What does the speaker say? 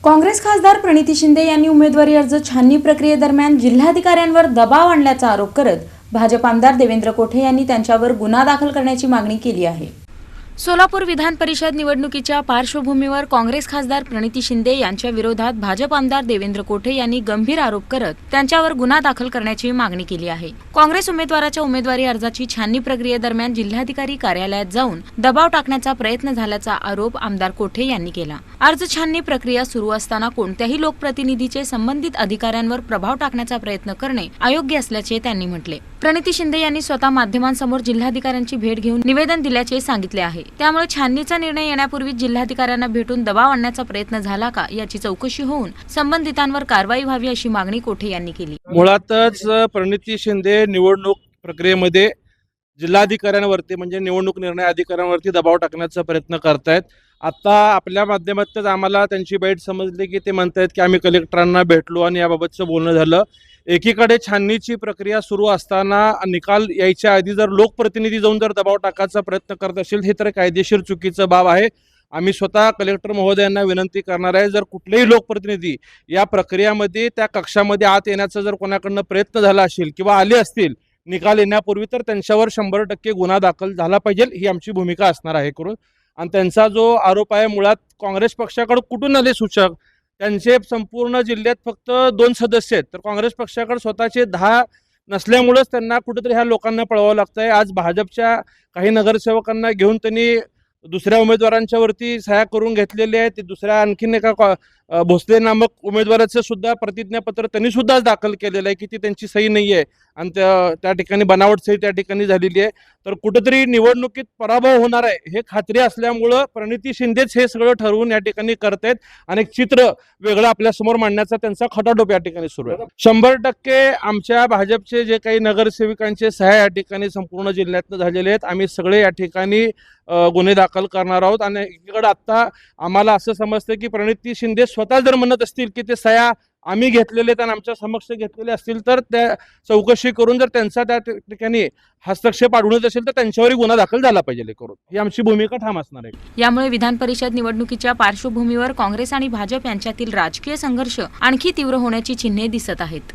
काँग्रेस खासदार प्रणिती शिंदे यांनी उमेदवारी अर्ज छाननी प्रक्रियेदरम्यान जिल्हाधिकाऱ्यांवर दबाव आणल्याचा आरोप करत भाजप आमदार देवेंद्र कोठे यांनी त्यांच्यावर गुन्हा दाखल करण्याची मागणी केली आहे। सोलापूर विधान परिषद निवडणुकीच्या पार्श्वभूमीवर काँग्रेस खासदार प्रणिती शिंदे यांच्या विरोधात भाजप आमदार देवेंद्र कोठे यांनी गंभीर आरोप करत त्यांच्यावर गुन्हा दाखल करण्याची मागणी केली आहे। काँग्रेस उमेदवाराच्या उमेदवारी अर्जाची छाननी प्रक्रियेदरम्यान जिल्हाधिकारी कार्यालयात जाऊन दबाव टाकण्याचा प्रयत्न झाल्याचा आरोप आमदार कोठे यांनी केला। अर्ज छाननी प्रक्रिया सुरू असताना कोणत्याही लोकप्रतिनिधीचे संबंधित अधिकाऱ्यांवर प्रभाव टाकण्याचा प्रयत्न करणे अयोग्य असल्याचे त्यांनी म्हटले। प्रणिती शिंदे यांनी स्वतः माध्यमांसमोर जिल्हाधिकाऱ्यांची भेट घेऊन निवेदन दिल्याचे सांगितले आहे। त्यामुळे छाननीचा निर्णय येण्यापूर्वी जिल्हाधिकाऱ्यांना भेटून दबाव आणण्याचा प्रयत्न झाला का याची चौकशी होऊन संबंधितांवर कारवाई व्हावी अशी मागणी कोठे यांनी केली। मुळातच प्रणिती शिंदे निवडणूक प्रक्रियेमध्ये जिल्हाधिकाऱ्यांवरती म्हणजे निवडणूक निर्णय अधिकाऱ्यांवरती दबाव टाकण्याचा प्रयत्न करतायत। आता आपल्या माध्यमातच आम्हाला त्यांची बैठ समजली की ते म्हणतायत की आम्ही कलेक्टरांना भेटलो आणि याबाबतचं बोलणं झालं। एकीकडे छाननीची प्रक्रिया सुरू असताना निकाल यायच्या आधी जर लोकप्रतिनिधी जाऊन जर दबाव टाकायचा प्रयत्न करत असेल हे तर कायदेशीर चुकीचं बाब आहे। आम्ही स्वतः कलेक्टर महोदयांना विनंती करणार आहे, जर कुठलेही लोकप्रतिनिधी या प्रक्रियामध्ये त्या कक्षामध्ये आत येण्याचा जर कोणाकडनं प्रयत्न झाला असेल किंवा आले असतील निकाल येण्यापूर्वी तर त्यांच्यावर 100% गुन्हा दाखल झाला पाहिजे ही आमची भूमिका असणार आहे करून। आणि त्यांचा जो आरोप आहे मुळात काँग्रेस पक्षाकडे कुठून आले सूचक, त्यांचे संपूर्ण जिल्ह्यात फक्त 2 सदस्य आहेत तर काँग्रेस पक्षाकडे स्वतःचे 10 नसल्यामुळेच त्यांना कुठेतरी ह्या लोकांना पळवावं लागतंय। आज भाजपच्या काही नगरसेवकांना घेऊन त्यांनी दुसऱ्या उमेदवारांच्या वरती सह्या करून घेतलेले आहेत। ते दुसऱ्या आणखीन एका भोसले नामक उमेदवाराचं सुद्धा प्रतिज्ञापत्र त्यांनी सुद्धा दाखल केलेलं आहे की ती त्यांची सही नाही आहे आणि त्या ठिकाणी बनावट सही त्या ठिकाणी झालेली आहे। तर कुठेतरी निवडणुकीत पराभव होणार आहे हे खात्री असल्यामुळं प्रणिती शिंदेच हे सगळं ठरवून या ठिकाणी करतायत आणि एक चित्र वेगळं आपल्या समोर मांडण्याचा त्यांचा खटाटोप या ठिकाणी सुरू आहे। 100% आमच्या भाजपचे जे काही नगरसेवकांचे सह्या या ठिकाणी संपूर्ण जिल्ह्यातनं झालेले आहेत। आम्ही सगळे या ठिकाणी गुन्हे दाखल करणार आहोत आणि एकीकडे आता आम्हाला असं समजतं की प्रणिती शिंदे स्वतः जर म्हणत असतील की ते सह्या आम्ही घेतलेले आणि आमच्या समक्ष घेतलेले असतील तर त्या चौकशी करून जर त्यांचा त्या ठिकाणी हस्तक्षेप आढळून असेल तर त्यांच्यावरही गुन्हा दाखल झाला पाहिजे करून ही आमची भूमिका ठाम असणार आहे। यामुळे विधान परिषद निवडणुकीच्या पार्श्वभूमीवर काँग्रेस आणि भाजप यांच्यातील राजकीय संघर्ष आणखी तीव्र होण्याची चिन्हे दिसत आहेत।